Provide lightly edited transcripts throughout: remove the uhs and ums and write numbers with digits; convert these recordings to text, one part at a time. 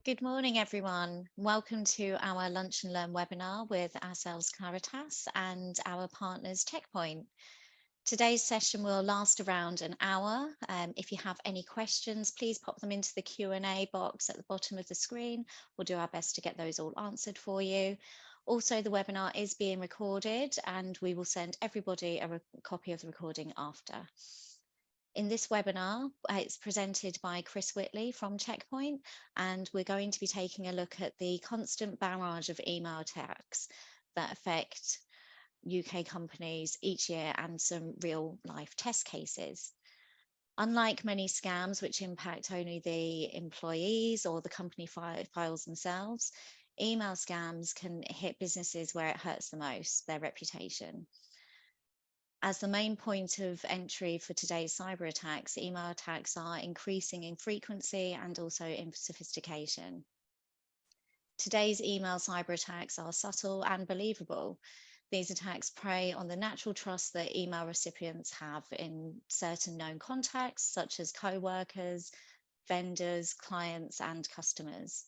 Good morning, everyone. Welcome to our Lunch and Learn webinar with ourselves Claritas and our partners Checkpoint. Today's session will last around an hour. If you have any questions, please pop them into the Q&A box at the bottom of the screen. We'll do our best to get those all answered for you. Also, the webinar is being recorded and we will send everybody a copy of the recording after. In this webinar, it's presented by Chris Whitley from Checkpoint, and we're going to be taking a look at the constant barrage of email attacks that affect UK companies each year and some real life test cases. Unlike many scams which impact only the employees or the company files themselves, email scams can hit businesses where it hurts the most, their reputation. As the main point of entry for today's cyber attacks, email attacks are increasing in frequency and also in sophistication. Today's email cyber attacks are subtle and believable. These attacks prey on the natural trust that email recipients have in certain known contacts, such as co-workers, vendors, clients, and customers.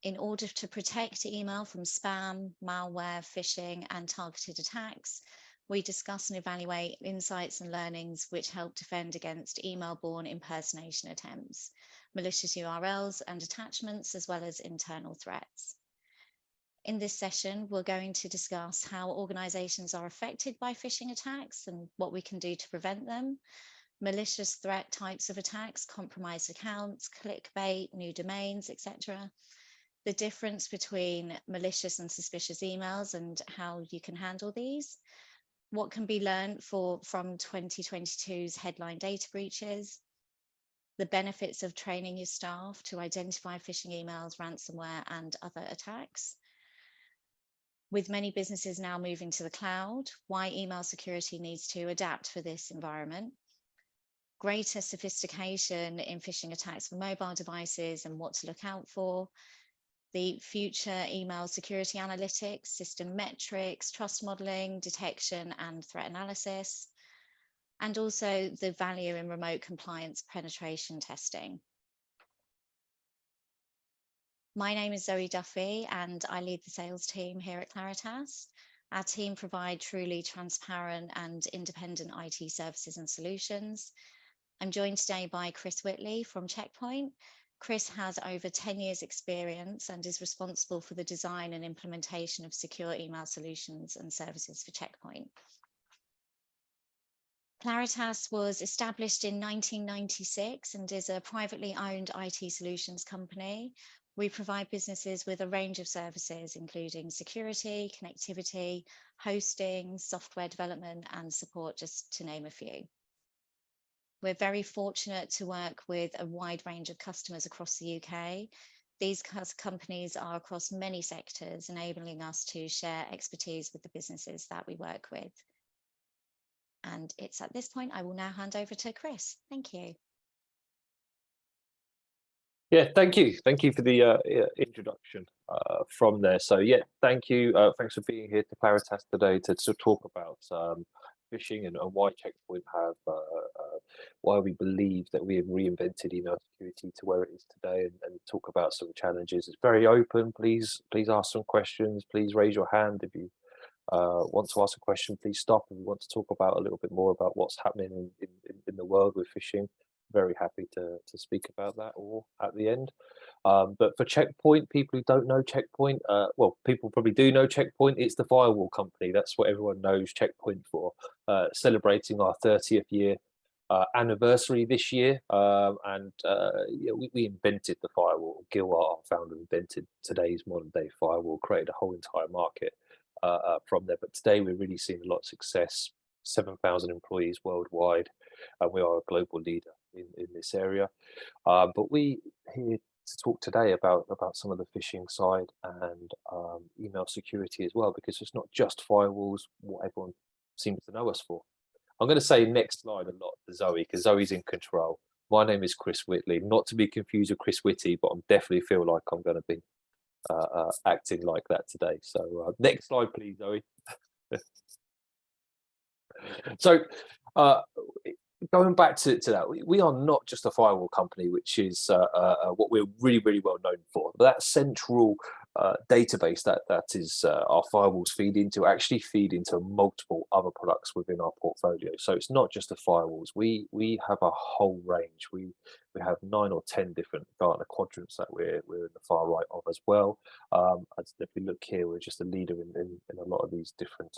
In order to protect email from spam, malware, phishing, and targeted attacks, we discuss and evaluate insights and learnings which help defend against email-borne impersonation attempts, malicious URLs and attachments, as well as internal threats. In this session, we're going to discuss how organizations are affected by phishing attacks and what we can do to prevent them, malicious threat types of attacks, compromised accounts, clickbait, new domains, etc., the difference between malicious and suspicious emails and how you can handle these, what can be learned from 2022's headline data breaches, the benefits of training your staff to identify phishing emails, ransomware, and other attacks. With many businesses now moving to the cloud, why email security needs to adapt for this environment, greater sophistication in phishing attacks for mobile devices and what to look out for, the future email security analytics, system metrics, trust modeling, detection and threat analysis, and also the value in remote compliance penetration testing. My name is Zoe Duffy and I lead the sales team here at Claritas. Our team provide truly transparent and independent IT services and solutions. I'm joined today by Chris Whitley from Checkpoint. Chris has over 10 years experience and is responsible for the design and implementation of secure email solutions and services for Checkpoint. Claritas was established in 1996 and is a privately owned IT solutions company. We provide businesses with a range of services, including security, connectivity, hosting, software development, and support, just to name a few. We're very fortunate to work with a wide range of customers across the UK. These companies are across many sectors, enabling us to share expertise with the businesses that we work with. And it's at this point I will now hand over to Chris. Thank you. Yeah, thank you. Thank you for the introduction from there. So yeah, thank you. Thanks for being here to Claritas today to talk about phishing and why Checkpoint have, why we believe that we have reinvented email security to where it is today, and talk about some challenges. It's very open. Please ask some questions. Please raise your hand if you want to ask a question. Please stop if you want to talk about a little bit more about what's happening in the world with phishing. Very happy to speak about that or at the end. But for Checkpoint, people who don't know Checkpoint, well, people probably do know Checkpoint. It's the firewall company. That's what everyone knows Checkpoint for. Celebrating our 30th year anniversary this year, and yeah, we invented the firewall. Gil, our founder, invented today's modern day firewall, created a whole entire market from there. But today we're really seeing a lot of success. 7,000 employees worldwide, and we are a global leader in this area. But we here to talk today about some of the phishing side and email security as well, because it's not just firewalls, what everyone seems to know us for. I'm going to say next slide a lot to Zoe, because Zoe's in control. My name is Chris Whitley, not to be confused with Chris Whitty, but I definitely feel like I'm going to be acting like that today. So next slide, please, Zoe. So going back to that, we are not just a firewall company, which is what we're really, really well known for. But that central database that is our firewalls feed into actually feed into multiple other products within our portfolio. So it's not just the firewalls. We have a whole range. We have 9 or 10 different Gartner quadrants that we're in the far right of as well. As if we look here, we're just a leader in a lot of these different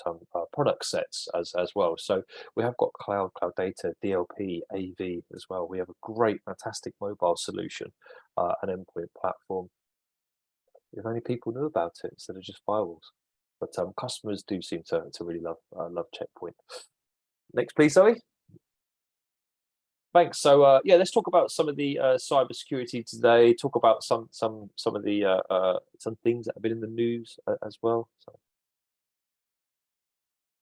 product sets as well. So we have got cloud data, DLP, AV as well. We have a great, fantastic mobile solution, an endpoint platform. If only people knew about it instead of just firewalls. But customers do seem to really love Checkpoint. Next, please, Zoe. Thanks. So yeah, let's talk about some of the cybersecurity today. Talk about some of the some things that have been in the news as well. So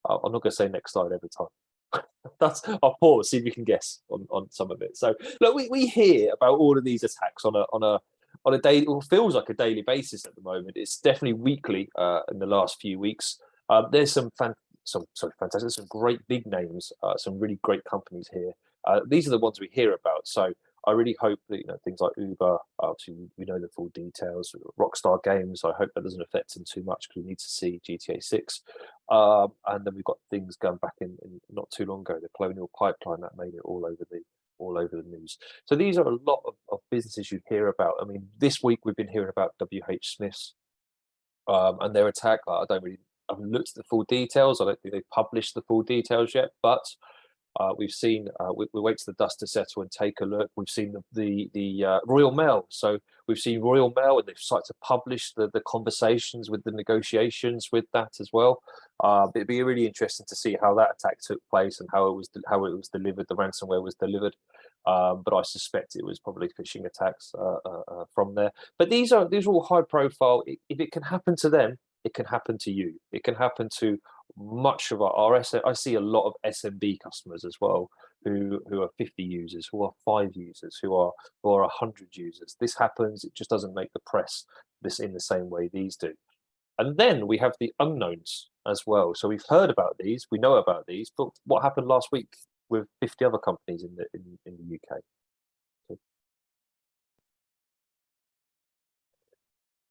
I'm not going to say next slide every time. I'll pause, see if you can guess on some of it. So look, we hear about all of these attacks on a daily, or feels like a daily basis at the moment. It's definitely weekly in the last few weeks. There's some fantastic, some great big names, some really great companies here. These are the ones we hear about. So I really hope that things like Uber, obviously we know the full details. Rockstar Games, I hope that doesn't affect them too much because we need to see GTA 6. And then we've got things going back in not too long ago, the Colonial Pipeline that made it all over the news. So these are a lot of businesses you hear about. I mean, this week we've been hearing about WH Smith's and their attack. I haven't looked at the full details. I don't think they've published the full details yet, but we've seen, we wait for the dust to settle and take a look. We've seen the Royal Mail. So we've seen Royal Mail, and they've started to publish the conversations with the negotiations with that as well. It'd be really interesting to see how that attack took place and how it was delivered, the ransomware was delivered. But I suspect it was probably phishing attacks from there. But these are all high profile. If it can happen to them, it can happen to you. It can happen to much of our I see a lot of SMB customers as well who are 50 users, who are 5 users, who are 100 users. This happens. It just doesn't make the press this in the same way these do. And then we have the unknowns as well. So we've heard about these, we know about these, but what happened last week with 50 other companies in the UK?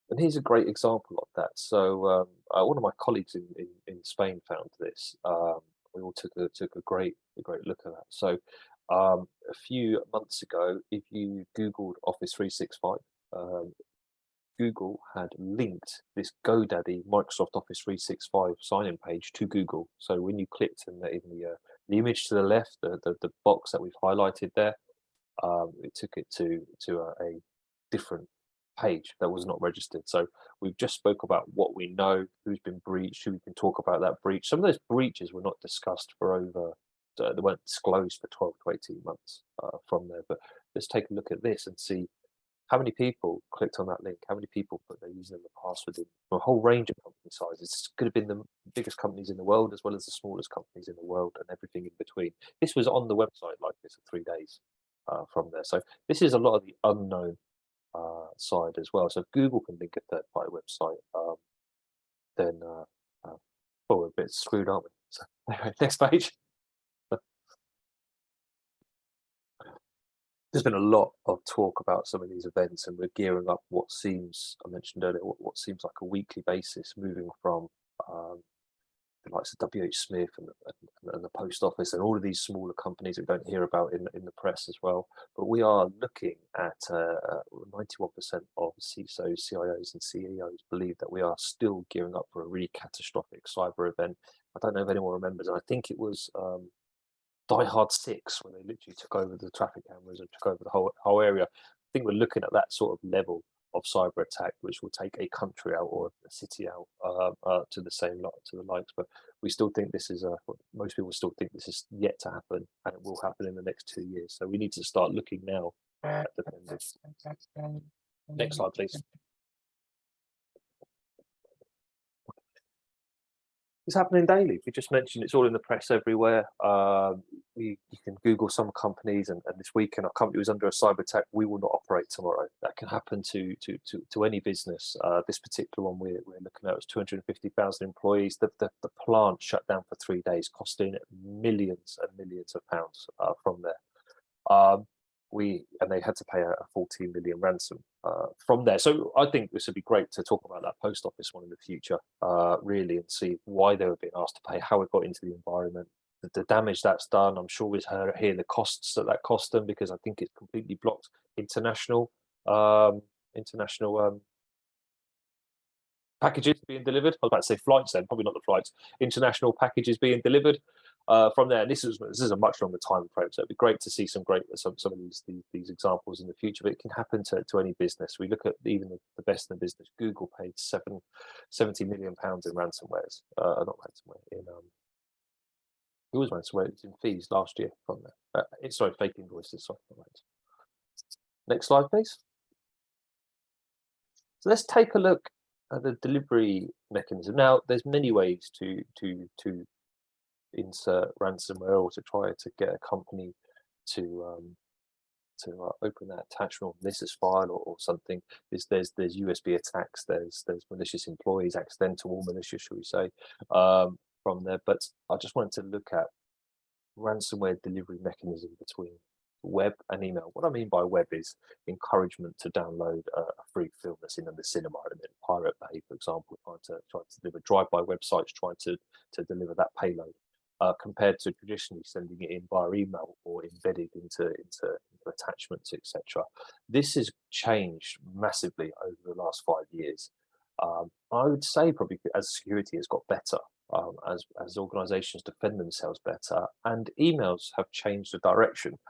And here's a great example of that. So one of my colleagues in Spain found this. We all took a great look at that. So a few months ago, if you Googled Office 365, Google had linked this GoDaddy Microsoft Office 365 sign-in page to Google. So when you clicked in the image to the left, the box that we've highlighted there, it took it to a different page that was not registered. So we've just spoke about what we know, who's been breached, who we can talk about that breach. Some of those breaches were not discussed for over, they weren't disclosed for 12 to 18 months from there. But let's take a look at this and see how many people clicked on that link, how many people put their username and password in, a whole range of company sizes. This could have been the biggest companies in the world as well as the smallest companies in the world and everything in between. This was on the website like this for 3 days from there. So this is a lot of the unknown side as well. So if Google can link a third-party website, then we're a bit screwed, aren't we? So anyway, next page. There's been a lot of talk about some of these events, and we're gearing up what seems, I mentioned earlier, what seems like a weekly basis, moving from the likes of WH Smith and the Post Office and all of these smaller companies that we don't hear about in the press as well. But we are looking at 91% of CISOs, CIOs and CEOs believe that we are still gearing up for a really catastrophic cyber event. I don't know if anyone remembers, and I think it was Die Hard 6 when they literally took over the traffic cameras and took over the whole area. I think we're looking at that sort of level of cyber attack, which will take a country out or a city out to the likes. But we still think this is most people still think this is yet to happen, and it will happen in the next 2 years. So we need to start looking now at defenders. Next slide, please. It's happening daily. We just mentioned it's all in the press everywhere. You can Google some companies, and this weekend our company was under a cyber attack. We will not operate tomorrow. That can happen to any business. This particular one we're looking at was 250,000 employees. The plant shut down for 3 days, costing millions and millions of pounds from there. And they had to pay a 14 million ransom from there. So I think this would be great to talk about that post office one in the future, really, and see why they were being asked to pay, how it got into the environment, the damage that's done. I'm sure we hear the costs that cost them, because I think it's completely blocked international packages being delivered. I was about to say flights then, probably not the flights. International packages being delivered from there. And this is a much longer time frame, so it'd be great to see some of these examples in the future. But it can happen to any business. We look at even the best in the business. Google paid 70 million pounds in ransomwares, not ransomware, it was ransomware. It's in fees last year from there. Sorry, fake invoices. Sorry. Next slide, please. So let's take a look at the delivery mechanism. Now, there's many ways to insert ransomware, or to try to get a company to open that attachment on this file or something. There's USB attacks. There's malicious employees, accidental or malicious, shall we say, from there. But I just wanted to look at ransomware delivery mechanism between web and email. What I mean by web is encouragement to download a free film that's in the cinema element. Pirate Bay, for example, trying to deliver drive-by websites, trying to deliver that payload, compared to traditionally sending it in via email or embedded into attachments, etc. This has changed massively over the last 5 years. I would say probably as security has got better, as organizations defend themselves better, and emails have changed the direction.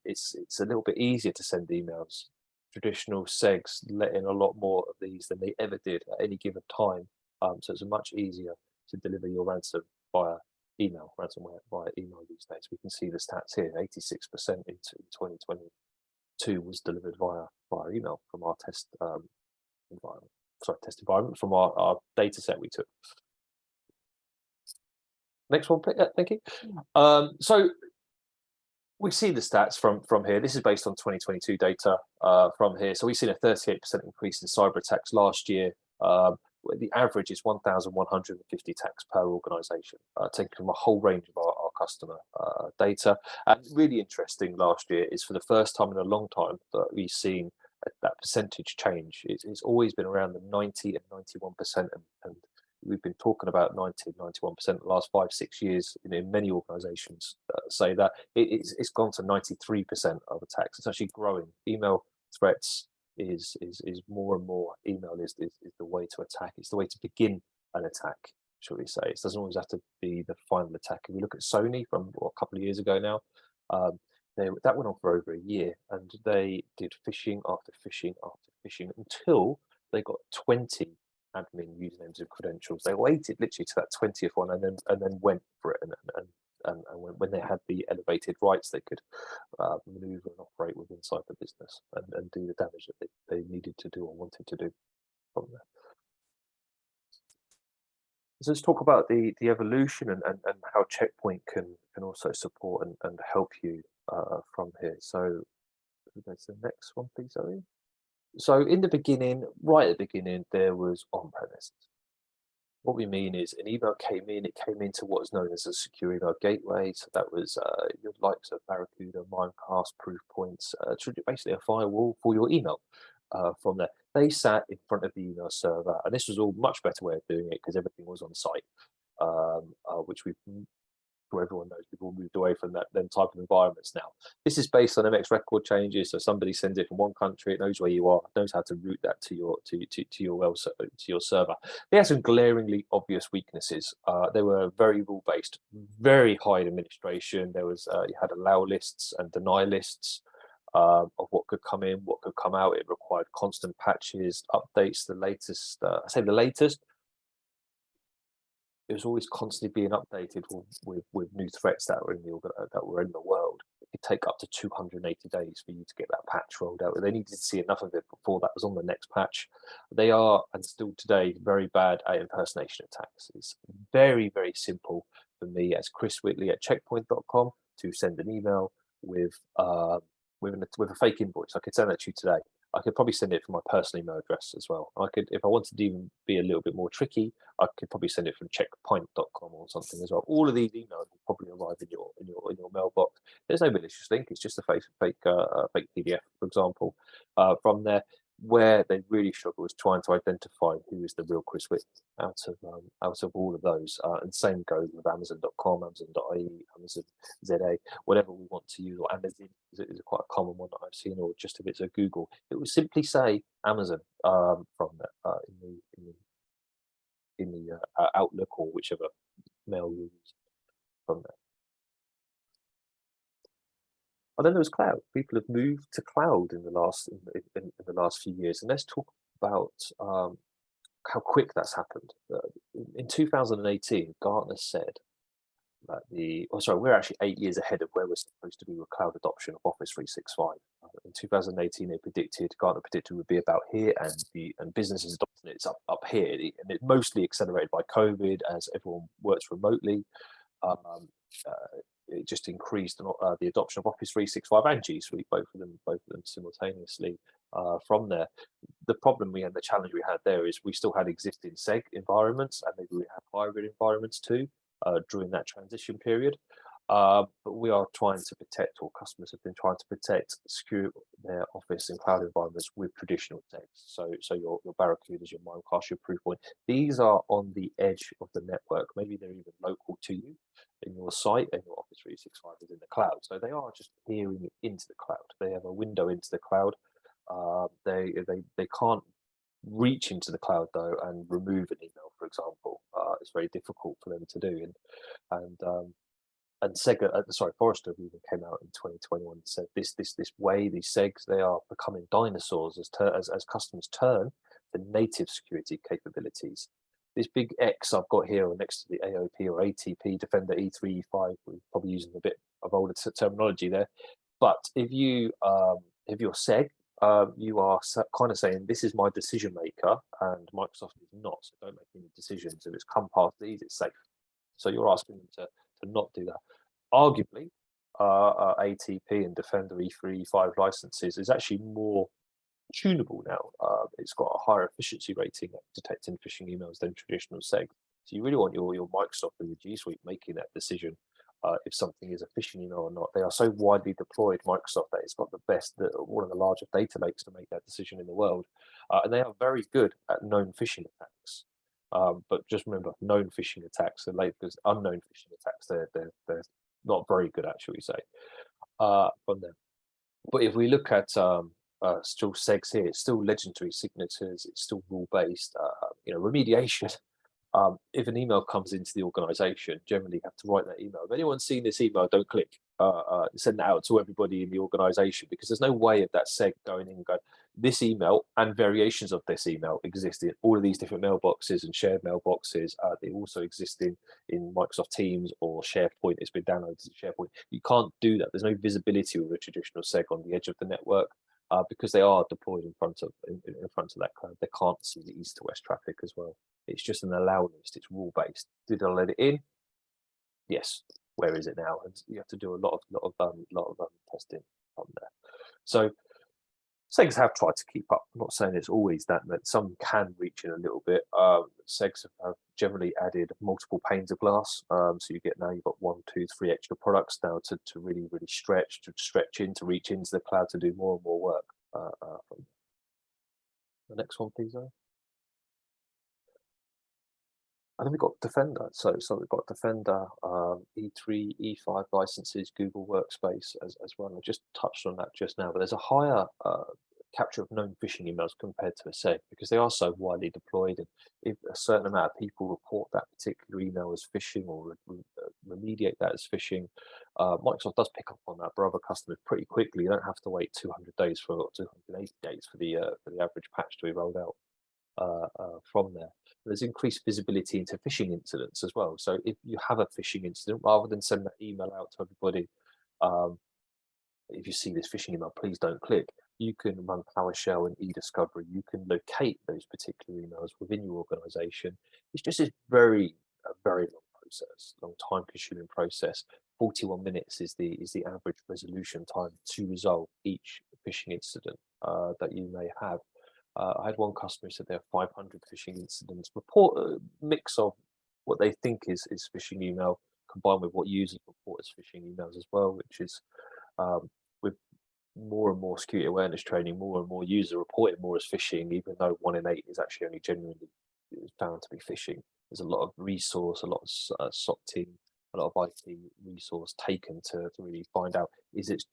It's a little bit easier to send emails. Traditional SEGs let in a lot more of these than they ever did at any given time. So it's much easier to deliver your ransom via email, ransomware via email these days. We can see the stats here. 86% in 2022 was delivered via email from our test environment, from our data set we took. Next one, please. Thank you. So we see the stats from here. This is based on 2022 data from here. So we've seen a 38% increase in cyber attacks last year. The average is 1,150 attacks per organisation, taken from a whole range of our customer data. And really interesting, last year is for the first time in a long time that we've seen that percentage change. It's always been around the 90 and 91%, and we've been talking about 90 and 91% the last 5-6 years. In many organisations say that it's gone to 93% of attacks. It's actually growing. Email threats is more and more. Email is the way to attack. It's the way to begin an attack, shall we say. It doesn't always have to be the final attack. If we look at Sony from a couple of years ago now, that went on for over a year, and they did phishing after phishing after phishing until they got 20 admin usernames and credentials. They waited literally to that 20th one, and then went for it. And when they had the elevated rights, they could maneuver and operate within inside the business and do the damage that they needed to do or wanted to do from there. So let's talk about the evolution and how Checkpoint can also support and help you from here. So go to the next one, please, Zoe. So in the beginning, right at the beginning, there was on-premise. What we mean is an email came in, it came into what is known as a secure email gateway. So that was your likes of Barracuda, Mimecast, Proofpoints, basically a firewall for your email from there. They sat in front of the email server, and this was all much better way of doing it because everything was on site, which everyone knows we've all moved away from them type of environments now. This is based on MX record changes, so somebody sends it from one country, it knows where you are, knows how to route that to your server. They had some glaringly obvious weaknesses. They were very rule based, very high administration. There was you had allow lists and deny lists of what could come in, what could come out. It required constant patches, updates, the latest. I say the latest. It was always constantly being updated with new threats that were in the world. It could take up to 280 days for you to get that patch rolled out. They needed to see enough of it before that was on the next patch. They are, and still today, very bad at impersonation attacks. It's very, very simple for me as Chris Whitley at checkpoint.com to send an email with a fake invoice. I could send that to you today. I could probably send it from my personal email address as well. I could, if I wanted to even be a little bit more tricky, I could probably send it from checkpoint.com or something as well. All of these emails will probably arrive in your mailbox. There's no malicious link. It's just a fake PDF, for example. From there, where they really struggle is trying to identify who is the real Chris Whitley out of all of those. And same goes with Amazon.com, Amazon.ie, Amazon ZA, whatever we want to use, or Amazon is quite a common one that I've seen, or just if it's a Google, it would simply say Amazon from that in the Outlook or whichever mail you use from there. And then there was cloud. People have moved to cloud in the last few years, and let's talk about how quick that's happened. In 2018, Gartner said that we're actually 8 years ahead of where we're supposed to be with cloud adoption of Office 365. In 2018, Gartner predicted would be about here, and businesses adopting it's up here, and it mostly accelerated by COVID as everyone works remotely. It just increased the adoption of Office 365 and G Suite, both of them simultaneously. From there, the problem we had, the challenge we had there is we still had existing SEG environments, and maybe we have hybrid environments too during that transition period. But we are trying to protect, or customers have been trying to protect, secure their Office and cloud environments with traditional SEGs. So your Barracudas, your Mimecast, your Proofpoint, these are on the edge of the network. Maybe they're even local to you in your site, and your Office 365 is in the cloud. So they are just peering into the cloud. They have a window into the cloud. They can't reach into the cloud though and remove an email, for example. It's very difficult for them to do. And Forrester even came out in 2021 and said these SEGs, they are becoming dinosaurs as customers turn to native security capabilities. This big X I've got here next to the AOP or ATP Defender E3, E5, we're probably using a bit of older terminology there. But if you're SEG, you are kind of saying, this is my decision maker, and Microsoft is not, so don't make any decisions. If it's come past these, it's safe. So you're asking them to not do that. Arguably, ATP and Defender E3, E5 licenses is actually more tunable now. It's got a higher efficiency rating at detecting phishing emails than traditional SEG. So you really want your Microsoft and your G Suite making that decision if something is a phishing email or not. They are so widely deployed, Microsoft, that it's got one of the largest data lakes to make that decision in the world. And they are very good at known phishing attacks. But just remember, known phishing attacks are late, because unknown phishing attacks, they're not very good at, shall we say, from them. But if we look at still SEGs here, it's still legendary signatures, it's still rule-based, remediation. If an email comes into the organization, generally you have to write that email. If anyone's seen this email, don't click. Send that out to everybody in the organization, because there's no way of that SEG going in and going, this email and variations of this email exist in all of these different mailboxes and shared mailboxes. They also exist in Microsoft Teams or SharePoint. It's been downloaded to SharePoint. You can't do that. There's no visibility with a traditional SEG on the edge of the network. Because they are deployed in front of that cloud. They can't see the east to west traffic as well. It's just an allow list. It's rule based. Did I let it in? Yes. Where is it now? And you have to do a lot of testing on there. So SEGs have tried to keep up. I'm not saying it's always that some can reach in a little bit. SEGs have generally added multiple panes of glass. So you've got 1, 2, 3 extra products now to really stretch to reach into the cloud to do more and more work. The next one, please. And then we've got Defender. So we've got Defender, E3, E5 licenses, Google Workspace as well. I just touched on that just now, but there's a higher capture of known phishing emails compared to a SEG, because they are so widely deployed. And if a certain amount of people report that particular email as phishing or remediate that as phishing, Microsoft does pick up on that for other customers pretty quickly. You don't have to wait 280 days for the average patch to be rolled out from there. There's increased visibility into phishing incidents as well. So if you have a phishing incident, rather than send that email out to everybody if you see this phishing email, please don't click. You can run PowerShell and eDiscovery. You can locate those particular emails within your organization. It's just a very long process, long time consuming process. 41 minutes is the average resolution time to resolve each phishing incident that you may have. I had one customer who said they have 500 phishing incidents. Report a mix of what they think is phishing email combined with what users report as phishing emails as well, which is with more and more security awareness training, more and more users reporting more as phishing, even though 1 in 8 is actually only genuinely found to be phishing. There's a lot of resource, a lot of SOC team, a lot of IT resource taken to really find out, is it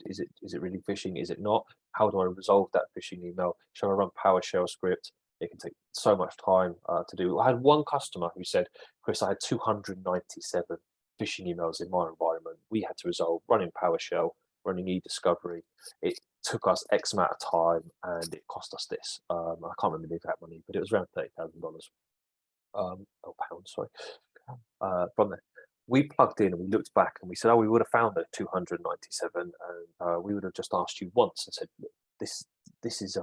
really phishing? Is it not? How do I resolve that phishing email? Shall I run PowerShell script? It can take so much time to do. I had one customer who said, Chris, I had 297 phishing emails in my environment. We had to resolve running PowerShell, running eDiscovery. It took us X amount of time and it cost us this. I can't remember the exact money, but it was around $30,000. Pounds, sorry. From there, we plugged in and we looked back and we said, oh, we would have found the 297, and we would have just asked you once and said, this is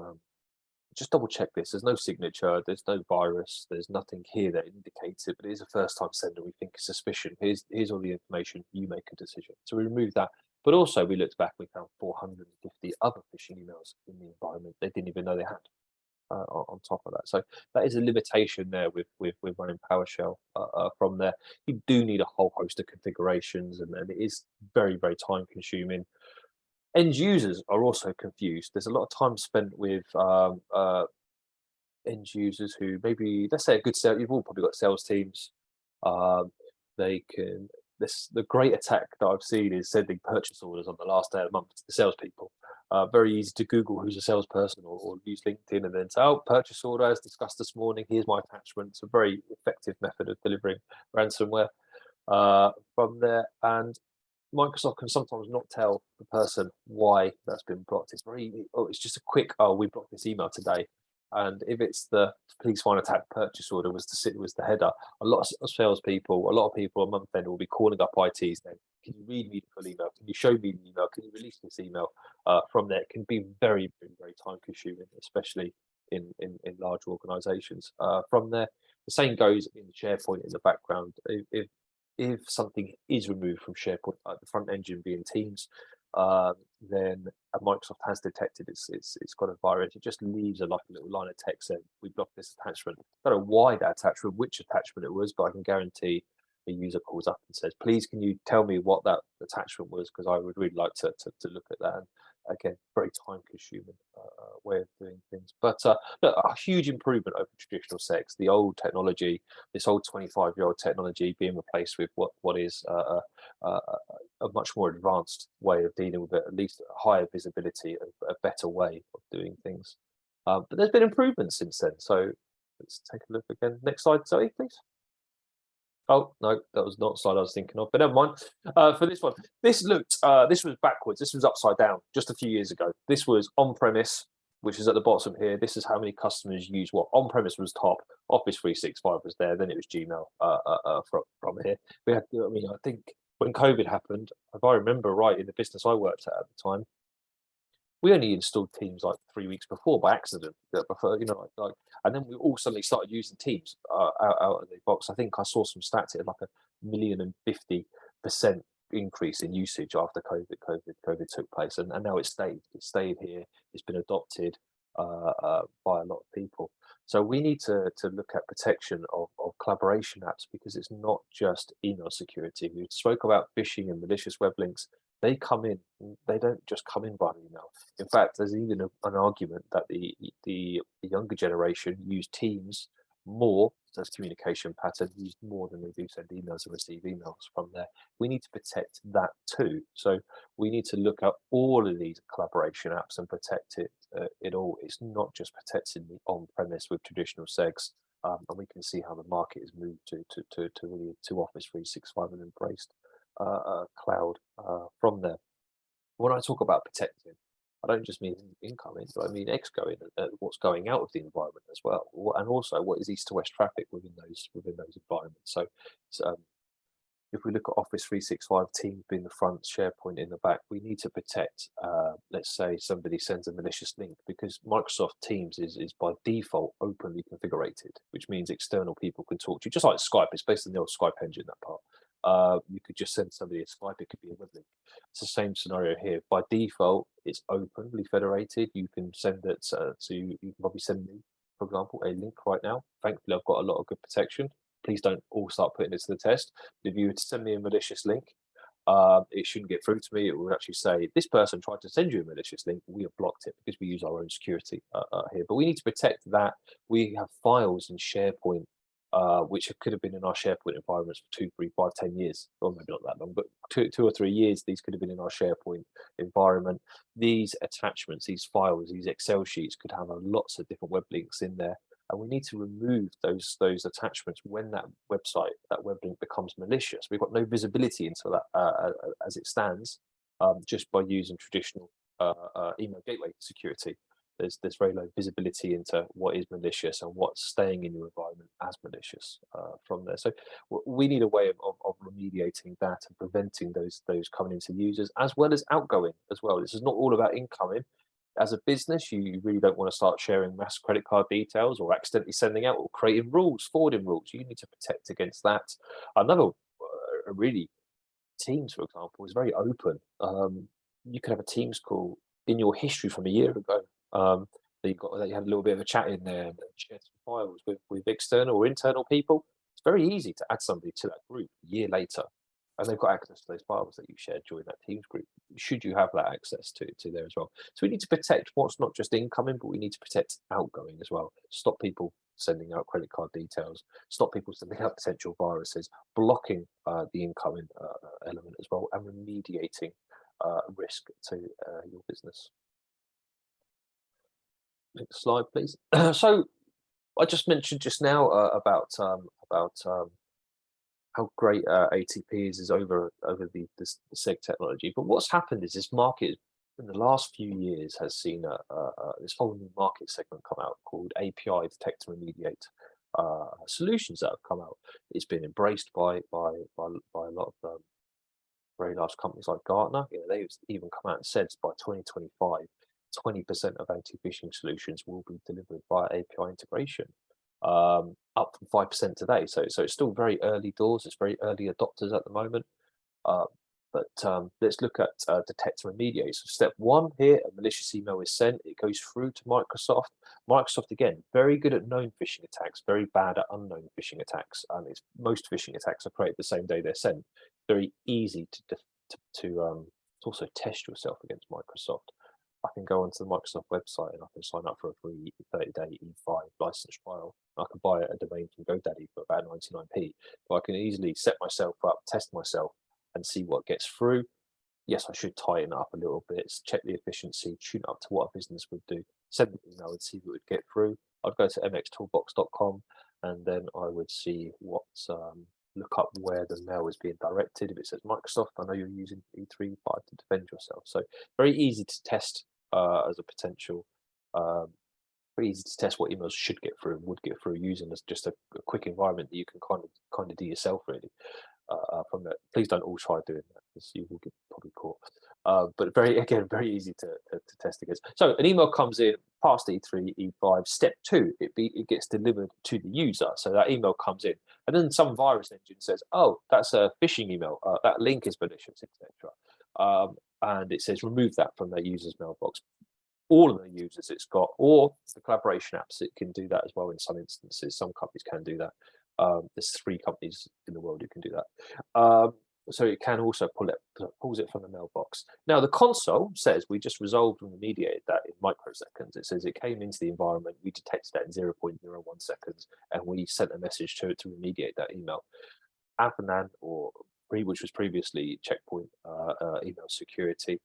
just double check this. There's no signature, there's no virus, there's nothing here that indicates it, but it is a first time sender. We think it's suspicion. Here's all the information. You make a decision. So we removed that. But also we looked back, we found 450 other phishing emails in the environment they didn't even know they had. On top of that, so that is a limitation there with running PowerShell. From there, you do need a whole host of configurations, and it is very time consuming. End users are also confused. There's a lot of time spent with end users who maybe, let's say, a good sales. You've all probably got sales teams. They can. The great attack that I've seen is sending purchase orders on the last day of the month to the salespeople. Very easy to Google who's a salesperson, or use LinkedIn and then say, oh, purchase order as discussed this morning, here's my attachment. It's a very effective method of delivering ransomware from there. And Microsoft can sometimes not tell the person why that's been blocked. It's just a quick, oh, we blocked this email today. And if it's the please find attached purchase order was the header, a lot of salespeople, a lot of people a month end will be calling up ITs saying, can you read me the full email? Can you show me the email? Can you release this email? From there, it can be very time consuming, especially in large organizations. From there, the same goes in SharePoint in the background. If something is removed from SharePoint, like the front engine being Teams, then Microsoft has detected it's got a virus. It just leaves a little line of text saying, we blocked this attachment. I don't know why that attachment, which attachment it was, but I can guarantee a user calls up and says, please, can you tell me what that attachment was? Because I would really like to look at that. And again, very time consuming way of doing things. But look, a huge improvement over traditional SECs. The old technology, this old 25-year-old technology being replaced with what is a much more advanced way of dealing with it, at least a higher visibility, a better way of doing things. But there's been improvements since then. So let's take a look again. Next slide, Zoe, please. Oh, no, that was not the slide I was thinking of, but never mind. For this one, this was backwards. This was upside down just a few years ago. This was on-premise, which is at the bottom here. This is how many customers use what. On-premise was top, Office 365 was there, then it was Gmail from here. We had, I think when COVID happened, if I remember right, in the business I worked at the time, we only installed Teams like 3 weeks before by accident. And then we all suddenly started using Teams out of the box. I think I saw some stats here, like 1,050% increase in usage after COVID took place, and now it's stayed here. It's been adopted by a lot of people. So we need to look at protection of collaboration apps, because it's not just email security. We spoke about phishing and malicious web links. They come in, they don't just come in by email. In fact, there's even an argument that the younger generation use Teams more as communication pattern, used more than they do send emails and receive emails from there. We need to protect that too. So we need to look at all of these collaboration apps and protect it all. It's not just protecting the on-premise with traditional SEGs. And we can see how the market has moved to Office 365 and embraced cloud from there. When I talk about protecting, I don't just mean incoming, but I mean exgoing, what's going out of the environment as well, and also what is east to west traffic within those environments. So if we look at Office 365, Teams being the front, SharePoint in the back, we need to protect, let's say somebody sends a malicious link, because Microsoft Teams is by default openly configurated, which means external people can talk to you, just like Skype. It's based on the old Skype engine, that part. You could just send somebody a Skype, it could be a web link. It's the same scenario here. By default, it's openly federated. You can send it you can probably send me, for example, a link right now. Thankfully, I've got a lot of good protection. Please don't all start putting it to the test. If you were to send me a malicious link, it shouldn't get through to me. It will actually say, this person tried to send you a malicious link. We have blocked it, because we use our own security here. But we need to protect that. We have files in SharePoint, which could have been in our SharePoint environments for 2, 3, 5, 10 years. Well, maybe not that long, but 2 or 3 years, these could have been in our SharePoint environment. These attachments, these files, these Excel sheets could have lots of different web links in there. And we need to remove those attachments when that web link becomes malicious. We've got no visibility into that as it stands, just by using traditional email gateway security. There's very low visibility into what is malicious and what's staying in your environment as malicious from there. So we need a way of remediating that and preventing those coming into users, as well as outgoing as well. This is not all about incoming. As a business, you really don't want to start sharing mass credit card details or accidentally sending out or creating rules, forwarding rules. You need to protect against that. Another really, Teams, for example, is very open. You could have a Teams call in your history from a year ago. That you had a little bit of a chat in there and shared some files with external or internal people. It's very easy to add somebody to that group a year later, and they've got access to those files that you shared during that Teams group, should you have that access to there as well. So we need to protect what's not just incoming, but we need to protect outgoing as well. Stop people sending out credit card details, stop people sending out potential viruses, blocking the incoming element as well, and remediating risk to your business. Next slide, please. So I just mentioned just now about how great ATP is over the SEG technology. But what's happened is this market in the last few years has seen this whole new market segment come out called API Detect and Remediate solutions that have come out. It's been embraced by a lot of very large companies like Gartner. They've even come out and said by 2025, 20% of anti-phishing solutions will be delivered via API integration, up from 5% today. So it's still very early doors. It's very early adopters at the moment. But let's look at detect and remediate. So step 1 here, a malicious email is sent. It goes through to Microsoft. Microsoft, again, very good at known phishing attacks, very bad at unknown phishing attacks. And most phishing attacks are created the same day they're sent. Very easy to also test yourself against Microsoft. I can go onto the Microsoft website and I can sign up for a free 30-day E5 license trial. I can buy a domain from GoDaddy for about 99p. But I can easily set myself up, test myself, and see what gets through. Yes, I should tighten it up a little bit, check the efficiency, tune it up to what a business would do, send an email and see what would get through. I'd go to mxtoolbox.com and then I would see look up where the mail is being directed. If it says Microsoft, I know you're using E3 to defend yourself. So very easy to test as a potential, very easy to test what emails should get through and would get through using as just a quick environment that you can kind of do yourself really. From that, please don't all try doing that because you will get probably caught. But very easy to test against. So an email comes in past E3, E5. Step 2, it gets delivered to the user. So that email comes in, and then some virus engine says, "Oh, that's a phishing email. That link is malicious, etc." And it says remove that from their user's mailbox. All of the users it's got, or the collaboration apps, it can do that as well in some instances. Some companies can do that. There's 3 companies in the world who can do that. So it can also pulls it from the mailbox. Now the console says we just resolved and remediated that in microseconds. It says it came into the environment, we detected that in 0.01 seconds, and we sent a message to it to remediate that email. Avnan, which was previously Checkpoint email security,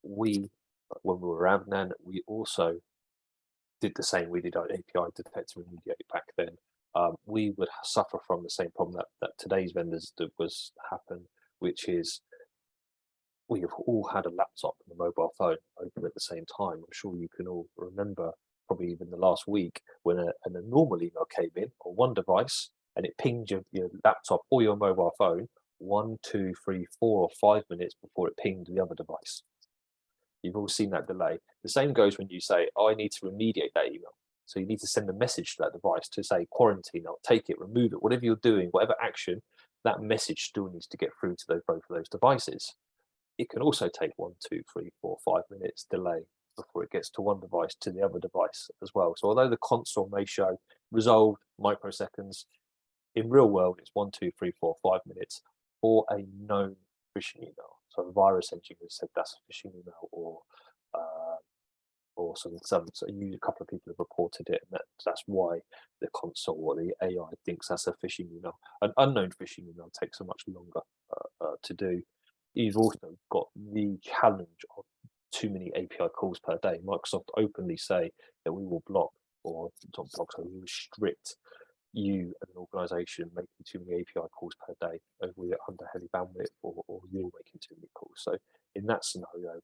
when we were Avnan, we also did the same. We did our API detect and remediate back then. We would suffer from the same problem that today's vendors happen, which is we have all had a laptop and a mobile phone open at the same time. I'm sure you can all remember, probably even the last week, when a normal email came in on one device and it pinged your laptop or your mobile phone 1, 2, 3, 4, or 5 minutes before it pinged the other device. You've all seen that delay. The same goes when you say, oh, I need to remediate that email. So you need to send a message to that device to say quarantine, I'll take it, remove it, whatever you're doing, whatever action, that message still needs to get through to both of those devices. It can also take 1, 2, 3, 4, 5 minutes delay before it gets to one device to the other device as well. So although the console may show resolved microseconds, in real world it's 1, 2, 3, 4, 5 minutes for a known phishing email. So a virus engineer said that's a phishing email, or a couple of people have reported it, and that's why the console or the AI thinks that's a phishing email. An unknown phishing email takes so much longer to do. You've also got the challenge of too many API calls per day. Microsoft openly say that we will block, or not block, so we restrict you as an organization making too many API calls per day, if we're under heavy bandwidth, or you're making too many calls. So in that scenario,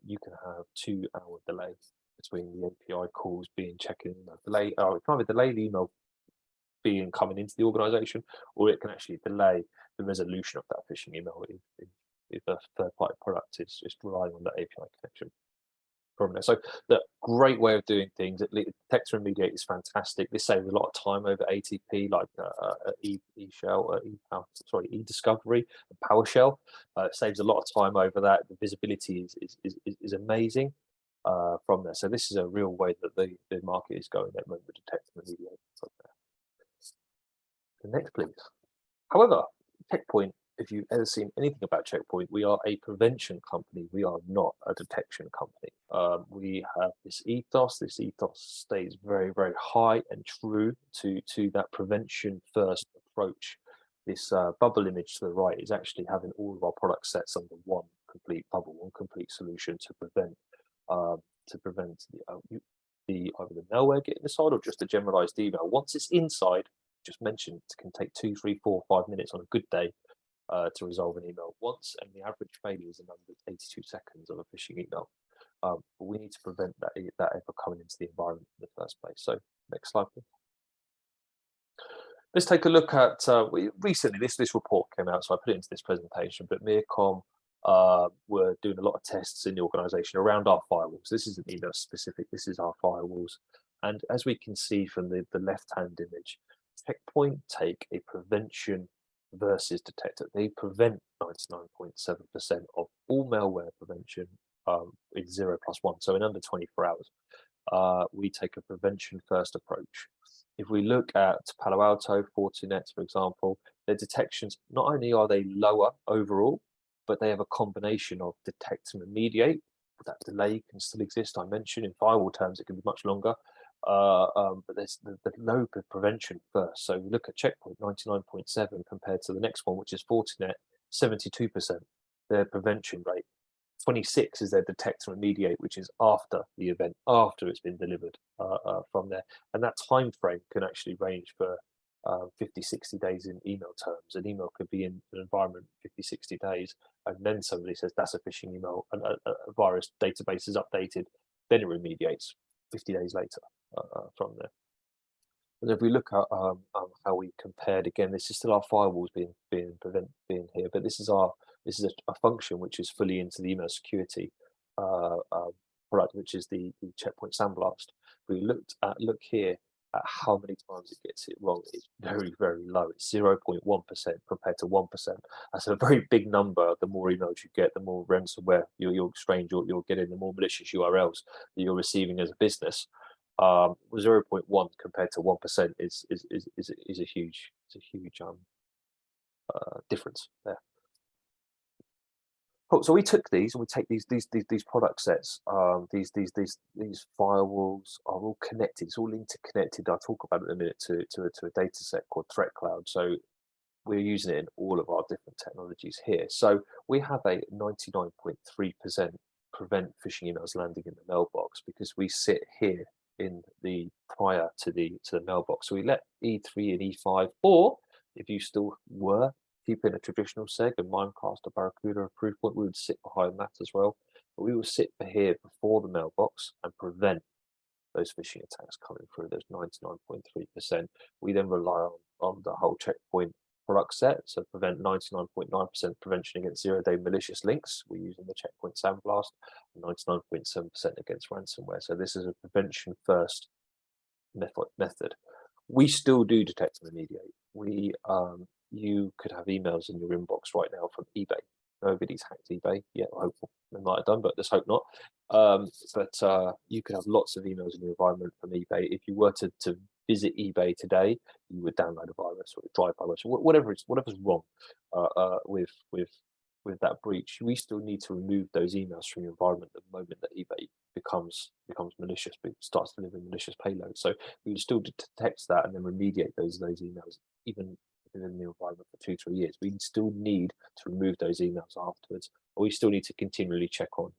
you can have 2-hour delay between the API calls being checking delay. It can either delay the email being coming into the organization, or it can actually delay the resolution of that phishing email if a third-party product is just relying on that API connection from there. So the great way of doing things. Detect and remediate is fantastic. This saves a lot of time over ATP, like eDiscovery and PowerShell. It saves a lot of time over that. The visibility is amazing from there. So this is a real way that the market is going at the moment with Detect and remediate from there. The next, please. However, Checkpoint, if you've ever seen anything about Checkpoint, we are a prevention company. We are not a detection company. We have this ethos. This ethos stays very, very high and true to that prevention first approach. This bubble image to the right is actually having all of our product sets under one complete bubble, one complete solution to prevent either the malware getting inside, or just a generalized email. Once it's inside, just mentioned, it can take 2, 3, 4, 5 minutes on a good day to resolve an email once, and the average failure is under 82 seconds of a phishing email. But we need to prevent that ever coming into the environment in the first place. So next slide, please. Let's take a look at recently. This report came out, so I put it into this presentation. But Mearcom were doing a lot of tests in the organization around our firewalls. This isn't email specific. This is our firewalls, and as we can see from the left-hand image, Checkpoint take a prevention versus detector. They prevent 99.7% of all malware prevention in 0 plus 1, so in under 24 hours. We take a prevention first approach. If we look at Palo Alto, Fortinet, for example, their detections, not only are they lower overall, but they have a combination of detect and remediate. That delay can still exist. I mentioned in firewall terms, it can be much longer. But there's the low prevention first. So we look at Checkpoint 99.7 compared to the next one, which is Fortinet, 72% their prevention rate. 26 is their detect and remediate, which is after the event, after it's been delivered from there. And that time frame can actually range for 50, 60 days in email terms. An email could be in an environment 50, 60 days, and then somebody says that's a phishing email, and a virus database is updated, then it remediates 50 days later from there. And if we look at how we compared, again, this is still our firewalls being here, but this is a function which is fully into the email security product, which is the Checkpoint Sandblast. We look here at how many times it gets it wrong. It's very, very low. It's 0.1% compared to 1%. That's a very big number. The more emails you get, the more ransomware you're getting, the more malicious URLs that you're receiving as a business. 0.1 compared to 1% is a huge difference there. Cool. So we took these, and we take these product sets. These firewalls are all connected. It's all interconnected. I'll talk about it in a minute to a data set called Threat Cloud. So we're using it in all of our different technologies here. So we have a 99.3% prevent phishing emails landing in the mailbox, because we sit here in the prior to the mailbox. So we let E3 and E5, or if you still were keeping a traditional SEG, a Mimecast, a Barracuda, a Proofpoint, we would sit behind that as well. But we will sit here before the mailbox and prevent those phishing attacks coming through, those 99.3%. We then rely on the whole Checkpoint product set, so prevent 99.9% prevention against zero-day malicious links. We're using the Checkpoint Sandblast, 99.7% against ransomware. So this is a prevention first method. We still do detect and remediate. You could have emails in your inbox right now from eBay. Nobody's hacked eBay yet. I hope they might have done, but let's hope not. But you could have lots of emails in your environment from eBay. If you were to visit eBay today, you would download a virus or a drive-by virus, whatever's wrong with that breach. We still need to remove those emails from your environment the moment that eBay becomes malicious, starts delivering malicious payloads. So we would still detect that and then remediate those emails even within the environment for 2-3 years. We still need to remove those emails afterwards. We still need to continually check on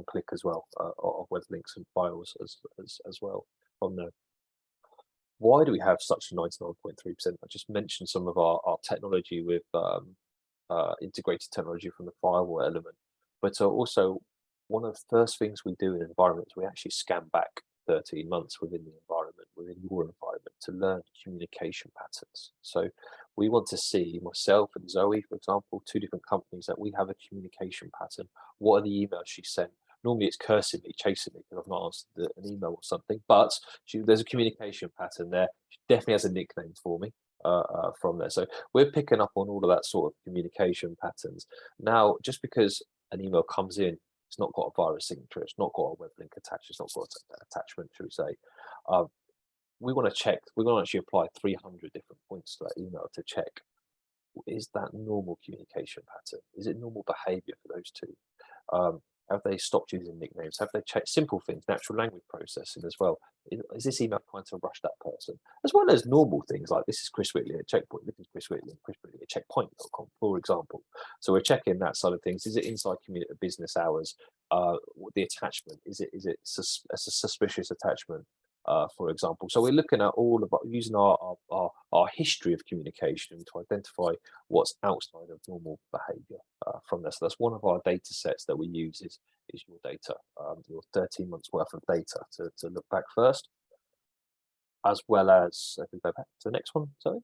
click as well of web links and files as well from there. Why do we have such a 99.3%? I just mentioned some of our technology with integrated technology from the firewall element, but also one of the first things we do in environments, we actually scan back 13 months within the environment, within your environment, to learn communication patterns. So we want to see, myself and Zoe, for example, 2 different companies, that we have a communication pattern. What are the emails she sent? Normally it's cursing me, chasing me because I've not answered an email or something, but there's a communication pattern there. She definitely has a nickname for me from there. So we're picking up on all of that sort of communication patterns. Now, just because an email comes in, it's not got a virus signature, it's not got a web link attached, it's not got an attachment, should we say. We want to check, we're going to actually apply 300 different points to that email to check, is that normal communication pattern? Is it normal behavior for those 2? Have they stopped using nicknames? Have they checked simple things, natural language processing as well? Is this email trying to rush that person? As well as normal things like, this is Chris Whitley at Checkpoint, this is Chris Whitley at checkpoint.com, for example. So we're checking that side of things. Is it inside business hours? The attachment, is it a suspicious attachment? For example, so we're looking at all of using our history of communication to identify what's outside of normal behavior from this. So that's one of our data sets that we use is your data, your 13 months worth of data to look back first, as well as, if we go back to the next one, sorry,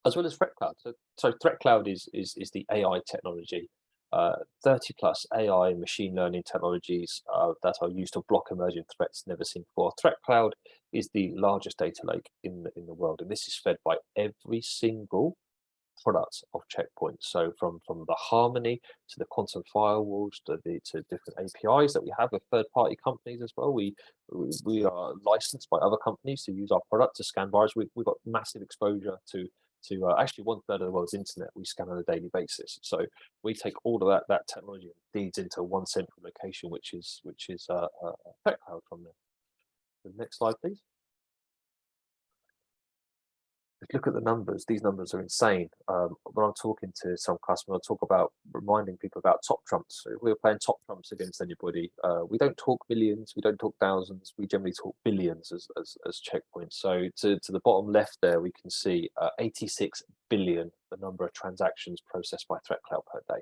as well as ThreatCloud. So ThreatCloud is the AI technology. 30 plus AI and machine learning technologies that are used to block emerging threats never seen before. ThreatCloud is the largest data lake in the world, and this is fed by every single product of Checkpoint. So from the Harmony to the quantum firewalls to different APIs that we have with third-party companies as well. We are licensed by other companies to use our product to scan viruses. We've got massive exposure to actually 1/3 of the world's internet we scan on a daily basis. So we take all of that technology and feeds into one central location, which is ThreatCloud from there. The next slide, please. Just look at the numbers. These numbers are insane. When I'm talking to some customer, I talk about reminding people about top trumps. So if we're playing top trumps against anybody, we don't talk millions, we don't talk thousands, we generally talk billions as Checkpoint. So to the bottom left there, we can see 86 billion, the number of transactions processed by ThreatCloud per day.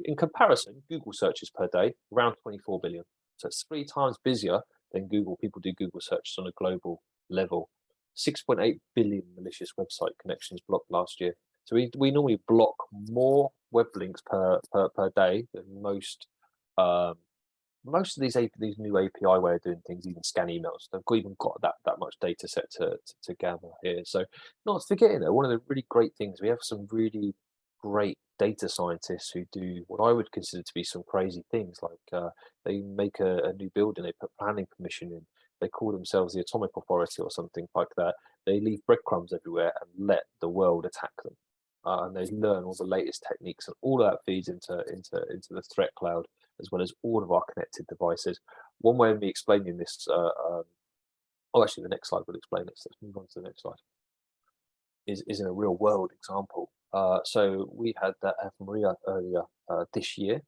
In comparison, Google searches per day, around 24 billion. So it's 3 times busier than Google. People do Google searches on a global level. 6.8 billion malicious website connections blocked last year. So we normally block more web links per day than most of these new API way of doing things, even scan emails. They've even got that much data set to gather here. So not forgetting that one of the really great things, we have some really great data scientists who do what I would consider to be some crazy things, like they make a new building, they put planning permission in, they call themselves the Atomic Authority or something like that. They leave breadcrumbs everywhere and let the world attack them. And they learn all the latest techniques, and all of that feeds into the ThreatCloud, as well as all of our connected devices. One way of me explaining this, actually the next slide will explain it. So let's move on to the next slide. Is in a real world example. So we had that Maria earlier this year.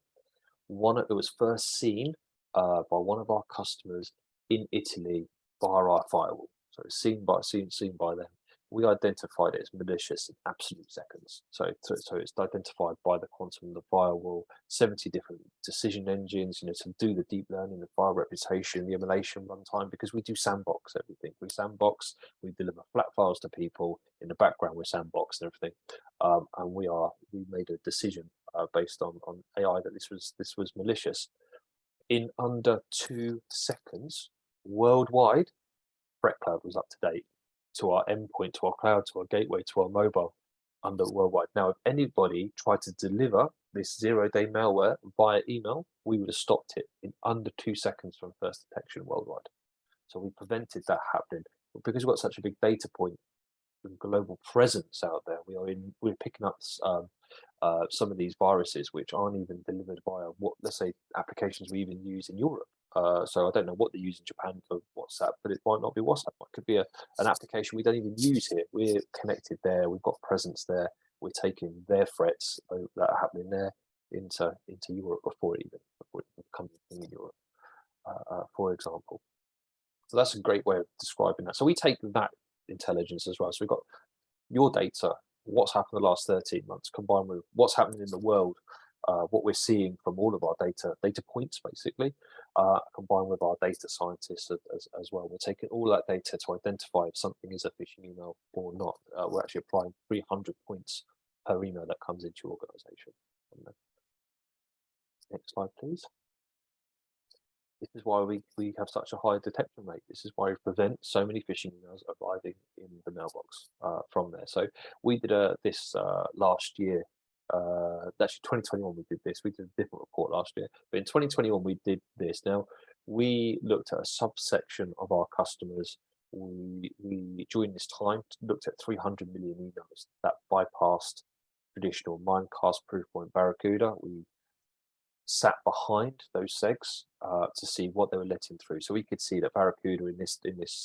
It was first seen by one of our customers in Italy via our firewall. So it's seen by them. we identified it as malicious in absolute seconds. So it's identified by the quantum of the firewall, 70 different decision engines, to do the deep learning, the file reputation, the emulation runtime, because we do sandbox everything. We sandbox, we deliver flat files to people. In the background, we're sandboxed and everything. And we made a decision based on AI that this was malicious. In under 2 seconds, worldwide, ThreatCloud was up to date to our endpoint, to our cloud, to our gateway, to our mobile, under worldwide. Now, if anybody tried to deliver this zero-day malware via email, we would have stopped it in under 2 seconds from first detection worldwide. So we prevented that happening. But because we've got such a big data point and global presence out there, we're picking up some of these viruses which aren't even delivered via let's say applications we even use in Europe. So I don't know what they use in Japan for WhatsApp, but it might not be WhatsApp. It could be an application we don't even use here. We're connected there. We've got presence there. We're taking their threats that are happening there into Europe before it comes in Europe, for example. So that's a great way of describing that. So we take that intelligence as well. So we've got your data, what's happened the last 13 months, combined with what's happening in the world, what we're seeing from all of our data points, basically, combined with our data scientists as well. We're taking all that data to identify if something is a phishing email or not. We're actually applying 300 points per email that comes into your organization. Next slide, please. This is why we have such a high detection rate. This is why we prevent so many phishing emails arriving in the mailbox from there. So we did this last year. Actually, 2021 we did this. We did a different report last year, but in 2021 we did this. Now we looked at a subsection of our customers. We during this time looked at 300 million emails that bypassed traditional Mimecast, Proofpoint, Barracuda. We sat behind those segs to see what they were letting through. So we could see that Barracuda in this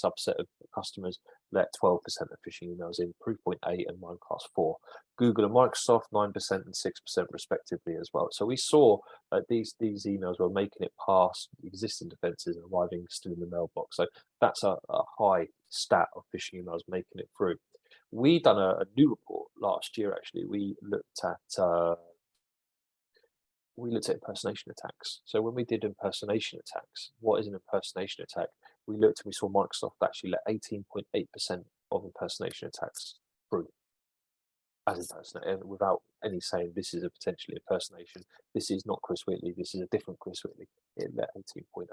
subset of customers let 12% of phishing emails in, Proofpoint 8 and Mimecast 4. Google and Microsoft 9% and 6% respectively as well. So we saw that these emails were making it past existing defenses and arriving still in the mailbox. So that's a high stat of phishing emails making it through. We done a new report last year, actually. We looked at impersonation attacks. So when we did impersonation attacks, what is an impersonation attack? We looked and we saw Microsoft actually let 18.8% of impersonation attacks through as impersonation, and without any saying this is a potentially impersonation. This is not Chris Whitley. This is a different Chris Whitley. It let 18.8%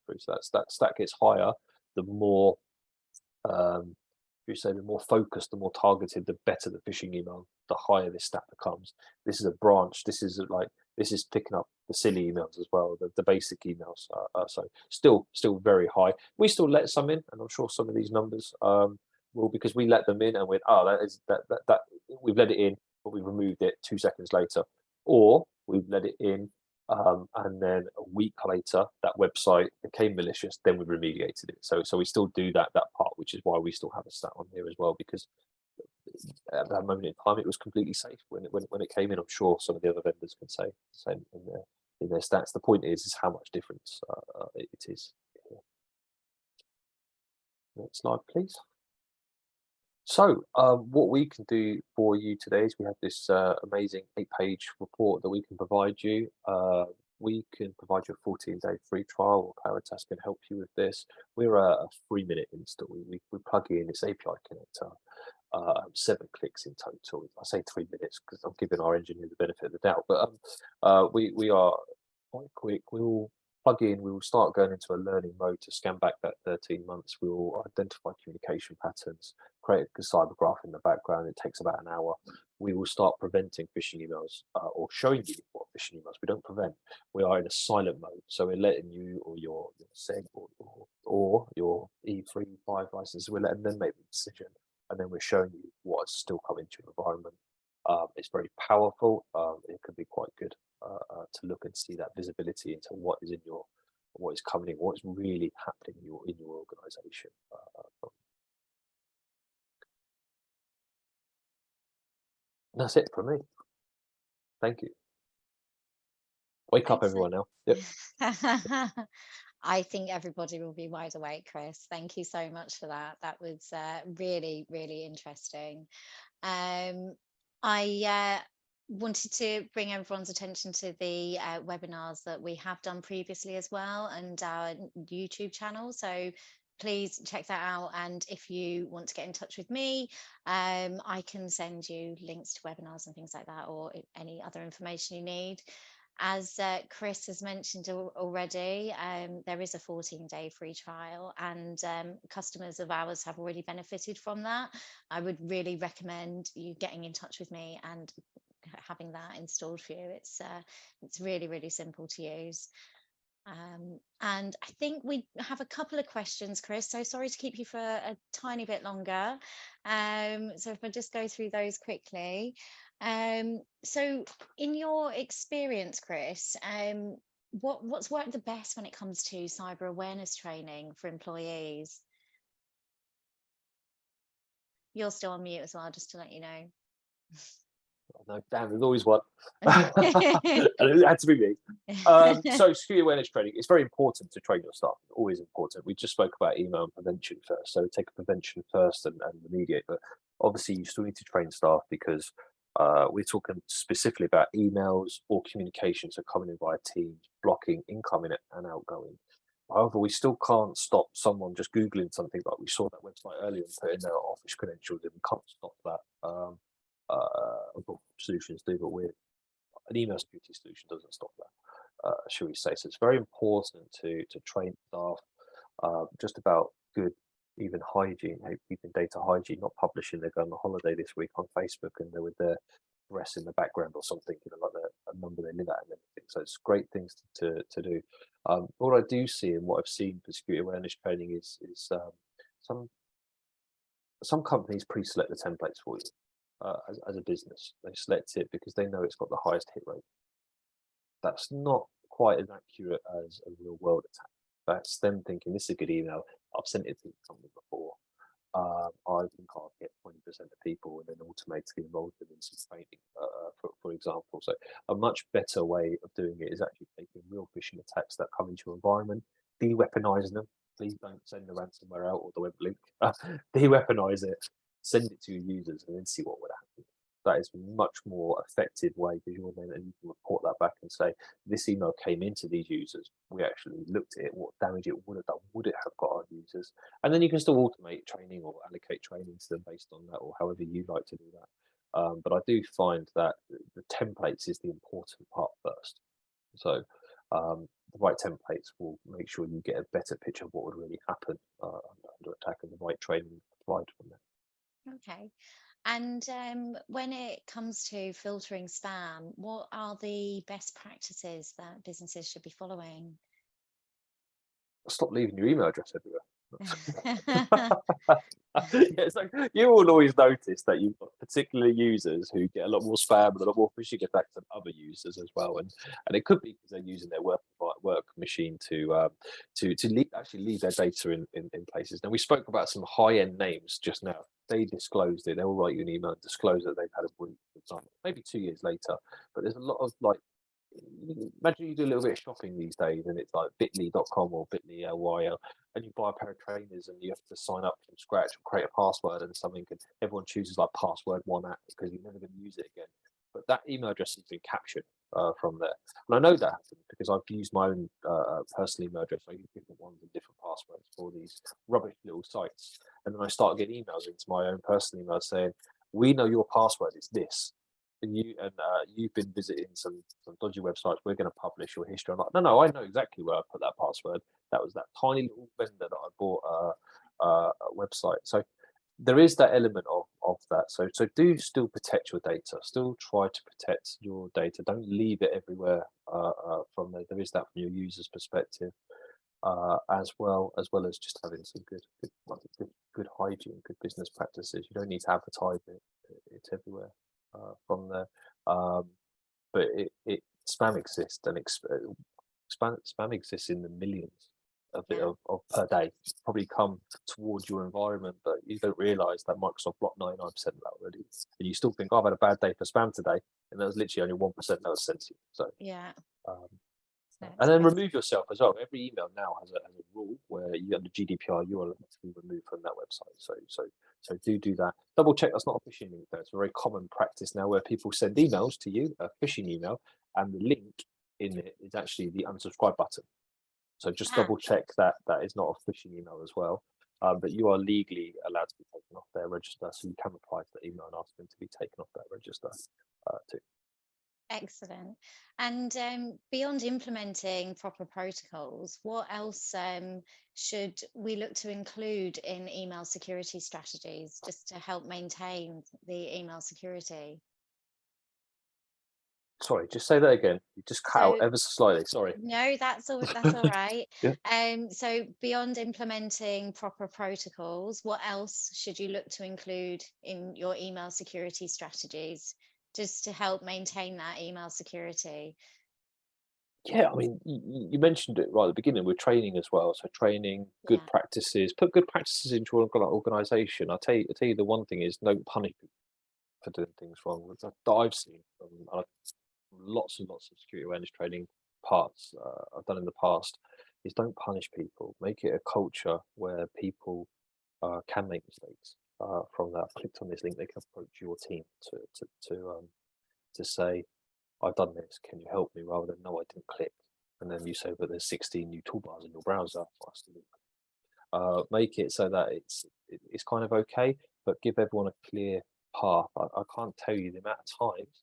through. So that stat gets higher the more the more focused, the more targeted, the better the phishing email, the higher this stat becomes. This is a branch. This is picking up the silly emails as well, the basic emails. So still very high. We still let some in, and I'm sure some of these numbers will, because we let them in and went, that we've let it in, but we removed it 2 seconds later, or we've let it in. And then a week later, that website became malicious. Then we remediated it. So we still do that part, which is why we still have a stat on here as well, because at that moment in time, it was completely safe when it came in. I'm sure some of the other vendors can say the same in their stats. The point is how much difference it is. Next slide, please. So what we can do for you today is we have this amazing 8-page report that we can provide you. We can provide you a 14-day free trial, or Claritas can help you with this. We're a 3-minute install. We plug in this API connector, 7 clicks in total. I say 3 minutes because I'm giving our engineer the benefit of the doubt, but we are quite quick. We will plug in, we will start going into a learning mode to scan back that 13 months. We will identify communication patterns, create a cyber graph in the background. It takes about an hour. We will start preventing phishing emails or showing you what phishing emails. We don't prevent. We are in a silent mode. So we're letting you, or your SEG or your E3-5 license, we're letting them make the decision. And then we're showing you what's still coming to your environment. It's very powerful. It can be quite good to look and see that visibility into what is coming in, what's really happening in your organization. That's it from me. Thank you. Wake up, everyone, now. Yep. I think everybody will be wide awake, Chris. Thank you so much for that. That was really, really interesting. Um, I wanted to bring everyone's attention to the webinars that we have done previously as well, and our YouTube channel. So please check that out. And if you want to get in touch with me, I can send you links to webinars and things like that, or any other information you need. As Chris has mentioned already, there is a 14-day free trial, and customers of ours have already benefited from that. I would really recommend you getting in touch with me and having that installed for you. It's really, really simple to use. And I think we have a couple of questions, Chris. So sorry to keep you for a tiny bit longer. So if I just go through those quickly. So in your experience, Chris, what's worked the best when it comes to cyber awareness training for employees? You're still on mute as well, just to let you know. No, damn, there's always one. It had to be me. So security awareness training, it's very important to train your staff, always important. We just spoke about email and prevention first, so take prevention first and remediate, but obviously you still need to train staff because we're talking specifically about emails or communications, so coming in via Teams, blocking incoming and outgoing. However, we still can't stop someone just Googling something, like we saw that website earlier and putting their office credentials in. We can't stop that. Solutions do, but an email security solution doesn't stop that, shall we say. So it's very important to train staff just about good, even hygiene, keeping data hygiene, not publishing they're going on holiday this week on Facebook and they're with their address in the background or something, like a number they live at and everything. So it's great things to do. What I do see and what I've seen for security awareness training is some companies pre-select the templates for you. As a business, they select it because they know it's got the highest hit rate. That's not quite as accurate as a real world attack. That's them thinking this is a good email. I've sent it to somebody before. I think I'll get 20% of people and then automatically enroll them in some training, for example. So a much better way of doing it is actually taking real phishing attacks that come into your environment, de-weaponizing them. Please don't send the ransomware out or the web link. De-weaponize it, send it to your users, and then see what would happen. That is a much more effective way because you're then, and you can report that back and say, this email came into these users. We actually looked at it, what damage it would have done. Would it have got our users? And then you can still automate training or allocate training to them based on that, or however you like to do that. But I do find that the templates is the important part first. So the right templates will make sure you get a better picture of what would really happen under attack, and the right training applied from there. Okay. And when it comes to filtering spam, what are the best practices that businesses should be following? Stop leaving your email address everywhere. Yeah, so you will always notice that you've got particular users who get a lot more spam and a lot more phishing attacks than other users as well, and it could be because they're using their work machine to actually leave their data in places. Now we spoke about some high-end names just now. They disclosed it. They'll write you an email and disclose that they've had a breach, for example, maybe 2 years later. But there's a lot of imagine you do a little bit of shopping these days and it's like bit.ly.com or bit.ly and you buy a pair of trainers and you have to sign up from scratch or create a password and something, and everyone chooses like password one app because you're never going to use it again. But that email address has been captured from there. And I know that happens because I've used my own personal email address. I use different ones and different passwords for these rubbish little sites. And then I start getting emails into my own personal email saying, we know your password is this. And you've been visiting some dodgy websites. We're going to publish your history. I'm like, no, I know exactly where I put that password. That was that tiny little vendor that I bought a website. So there is that element of that. So do still protect your data. Still try to protect your data. Don't leave it everywhere. From there, there is that from your user's perspective, as well as just having some good hygiene, good business practices. You don't need to advertise it everywhere. From there, but spam exists, and spam exists in the millions of per day. Probably come towards your environment, but you don't realise that Microsoft blocked 99% of that already, and you still think, I've had a bad day for spam today, and that was literally only 1% that was sent to you. So yeah. And then great. remove yourself as well. Every email now has a rule where you under GDPR you are allowed to be removed from that website. So do that. Double check that's not a phishing link though. It's a very common practice now where people send emails to you, a phishing email, and the link in it is actually the unsubscribe button. So just Ah, double check that that is not a phishing email as well. But you are legally allowed to be taken off their register, so you can reply to the email and ask them to be taken off their register too. excellent. And beyond implementing proper protocols, what else should we look to include in email security strategies just to help maintain the email security? Sorry, just say that again. You just cut out So ever so slightly. Sorry. no, that's all right. Yeah. So beyond implementing proper protocols, what else should you look to include in your email security strategies just to help maintain that email security? Yeah, I mean, you mentioned it right at the beginning with training as well. So training, good Yeah, practices, put good practices into your organization. I'll tell you the one thing is don't punish people for doing things wrong. That I've seen from lots and lots of security awareness training parts I've done in the past is don't punish people. Make it a culture where people can make mistakes. From that, I've clicked on this link. They can approach your team to say, I've done this. Can you help me? Rather than no, I didn't click. And then you say, but there's 16 new toolbars in your browser. Make it so that it's kind of okay, but give everyone a clear path. I can't tell you the amount of times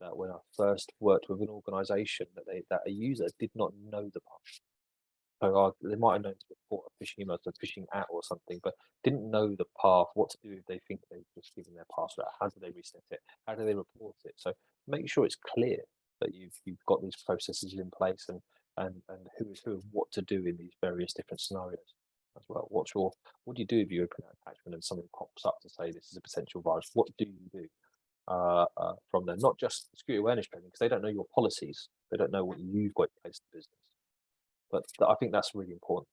that when I first worked with an organisation that a user did not know the path. So they might have known to report a phishing email to a phishing at or something, but didn't know the path, what to do if they think they've just given their password. How do they reset it? How do they report it? So make sure it's clear that you've got these processes in place and who is who and what to do in these various different scenarios as well. What do you do if you open an attachment and something pops up to say this is a potential virus? What do you do? From there, not just security awareness training, because they don't know your policies, they don't know what you've got in place in the business. But I think that's really important.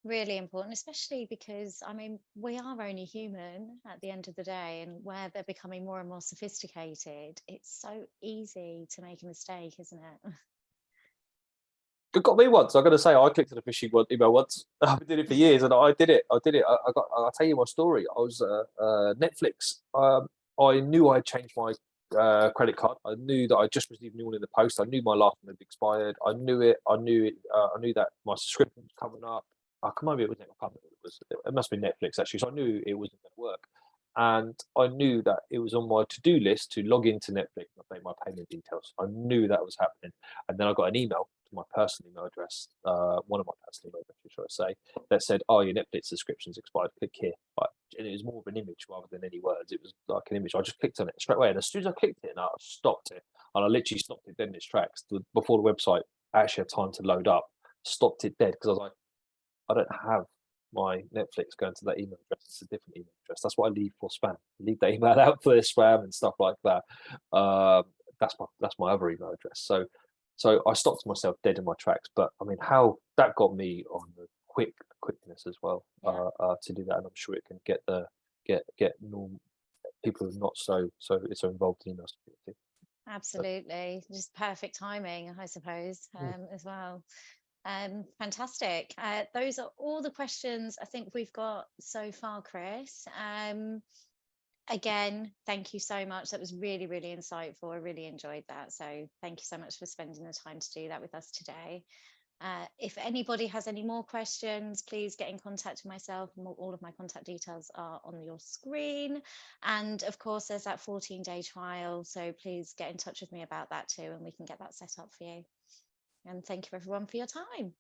really important, especially because I mean, we are only human at the end of the day, and where they're becoming more and more sophisticated, it's so easy to make a mistake, isn't it? It got me once. I'm going to say I clicked on a phishing email once. I've been doing it for years, and I did it. I'll tell you my story. I was Netflix. I knew I had changed my credit card. I knew that I just received a new one in the post. I knew my last one had expired. I knew it. I knew it. I knew that my subscription was coming up. I can't remember it was. I can't remember it was. It must have been Netflix actually. So I knew it wasn't going to work, and I knew that it was on my to-do list to log into Netflix and update my payment details. I knew that was happening, and then I got an email to my personal email address, one of my personal email addresses, should I say, that said, "Oh, your Netflix subscription's expired. Click here." And it was more of an image rather than any words. It was like an image. I just clicked on it straight away, and as soon as I clicked it, and I stopped it, and I literally stopped it dead in its tracks before the website actually had time to load up. Stopped it dead because I was like, I don't have my Netflix going to that email address. It's a different email address. That's what I leave for spam. I leave that email out for spam and stuff like that. That's my other email address. So I stopped myself dead in my tracks. But I mean, how that got me on the quickness as well Yeah, to do that, and I'm sure it can get normal people who are not so involved in email security. So, absolutely. Just perfect timing, I suppose, mm, as well. Fantastic. Those are all the questions I think we've got so far, Chris. Again, thank you so much. That was really, really insightful. I really enjoyed that. So thank you so much for spending the time to do that with us today. If anybody has any more questions, please get in contact with myself. All of my contact details are on your screen. And of course, there's that 14-day trial. So please get in touch with me about that too, and we can get that set up for you. And thank you everyone for your time.